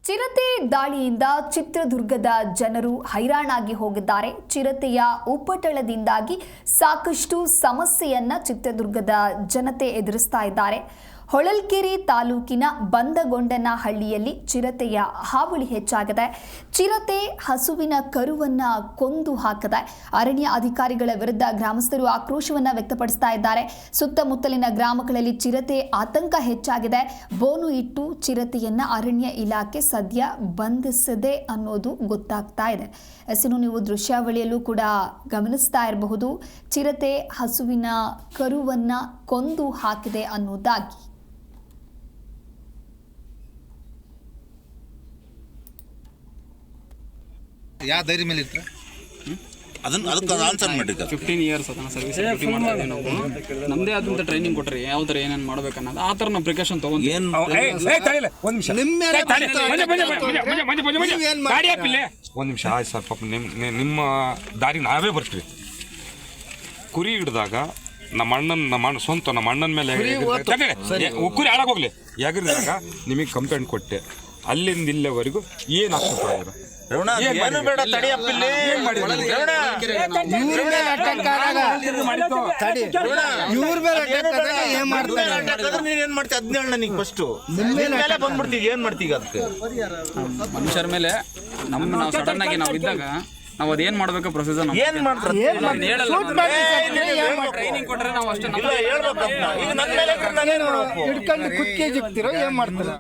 ಚಿರತೆ ದಾಳಿಯಿಂದ ಚಿತ್ರದುರ್ಗದ ಜನರು ಹೈರಾಣಾಗಿ ಹೋಗಿದ್ದಾರೆ. ಚಿರತೆಯ ಉಪಟಳದಿಂದಾಗಿ ಸಾಕಷ್ಟು ಸಮಸ್ಯೆಯನ್ನ ಚಿತ್ರದುರ್ಗದ ಜನತೆ ಎದುರಿಸ್ತಾ ಇದ್ದಾರೆ. ಹೊಳಲ್ಕೆರೆ ತಾಲೂಕಿನ ಬಂದಗೊಂಡನಹಳ್ಳಿಯಲ್ಲಿ ಚಿರತೆಯ ಹಾವಳಿ ಹೆಚ್ಚಾಗಿದೆ. ಚಿರತೆ ಹಸುವಿನ ಕರುವನ್ನ ಕೊಂದು ಹಾಕಿದೆ. ಅರಣ್ಯ ಅಧಿಕಾರಿಗಳ ವಿರುದ್ಧ ಗ್ರಾಮಸ್ಥರು ಆಕ್ರೋಶವನ್ನ ವ್ಯಕ್ತಪಡಿಸ್ತಾ ಇದ್ದಾರೆ. ಸುತ್ತಮುತ್ತಲಿನ ಗ್ರಾಮಗಳಲ್ಲಿ ಚಿರತೆ ಆತಂಕ ಹೆಚ್ಚಾಗಿದೆ. ಬೋನು ಇಟ್ಟು ಚಿರತೆಯನ್ನ ಅರಣ್ಯ ಇಲಾಖೆ ಸದ್ಯ ಬಂಧಿಸದೆ ಅನ್ನೋದು ಗೊತ್ತಾಗ್ತಾ ಇದೆ. ಎಸಿನು ನೀವು ದೃಶ್ಯಾವಳಿಯಲ್ಲೂ ಕೂಡ ಗಮನಿಸ್ತಾ ಇರಬಹುದು. ಚಿರತೆ ಹಸುವಿನ ಕರುವನ್ನ ಕೊಂದು ಹಾಕಿದೆ ಅನ್ನೋದಾಗಿ. ಯಾವ ಧೈರ್ಯ ಮೇಲೆ ಇರ್ತಾರೆ ಅದಕ್ಕೆ ಆನ್ಸರ್ ಮಾಡಿ 15 ಇಯರ್ಸ್ ಅದನ್ನ ಸರ್ವಿಸ್ ಡ್ಯೂಟಿ ಮಾಡ್ತೀವಿ ನಾವು. ನಮ್ಮದೇ ಆದಂಥ ಟ್ರೈನಿಂಗ್ ಕೊಟ್ಟರೆ ಯಾವ ಥರ ಏನೇನು ಮಾಡ್ಬೇಕನ್ನೋದು ಆ ಥರ ನಾವು ಪ್ರಿಕಾಷನ್ ತೊಗೊಂಡು ಒಂದು ನಿಮಿಷ ಆಯ್ತು ಸರ್. ಪಾಪ ನಿಮ್ಮ ದಾರಿ ನಾವೇ ಬರ್ತೀವಿ. ಕುರಿ ಹಿಡಿದಾಗ ನಮ್ಮ ಅಣ್ಣನ ಮೇಲೆ ಕುರಿ ಹಾಳಾಗ ಹೋಗ್ಲಿ ಯಾಗಿರಿದಾಗ ನಿಮಗೆ ಕಂಪ್ಲೇಂಟ್ ಕೊಟ್ಟೆ. ಅಲ್ಲಿಂದ ಇಲ್ಲಿವರೆಗೂ ಏನಾಗ್ತದೆ ಏನು ಬೇಡ ತಡಿಯಪ್ಪಿಲ್ಲಿ ಏನ್ ಮಾಡ್ತೀವಿ 17 ನನಗೆ ಫಸ್ಟ್ ಮೇಲೆ ಬಂದ್ಬಿಡ್ತೀವಿ. ಏನ್ ಮಾಡ್ತೀವಿ ಅದಕ್ಕೆ ಮನುಷ್ಯರ ಮೇಲೆ ನಾವು ಸಡನ್ ಆಗಿ ನಾವು ಇದ್ದಾಗ ನಾವು ಅದೇನ್ ಮಾಡ್ಬೇಕು ಪ್ರೊಸೀಜರ್ ಏನ್ ಮಾಡ್ತಾರೆ ಟ್ರೈನಿಂಗ್ ಕೊಟ್ಟರೆ ನಾವು ಅಷ್ಟೇ ಹೇಳ್ಬೇಕು. ಈಗ ನನ್ನ ಮೇಲೆ ಹಿಡ್ಕೊಂಡು ಕುತ್ತಿಗೆ ಜಿಗ್ತಿರೋ ಏನ್ ಮಾಡ್ತಾರೆ.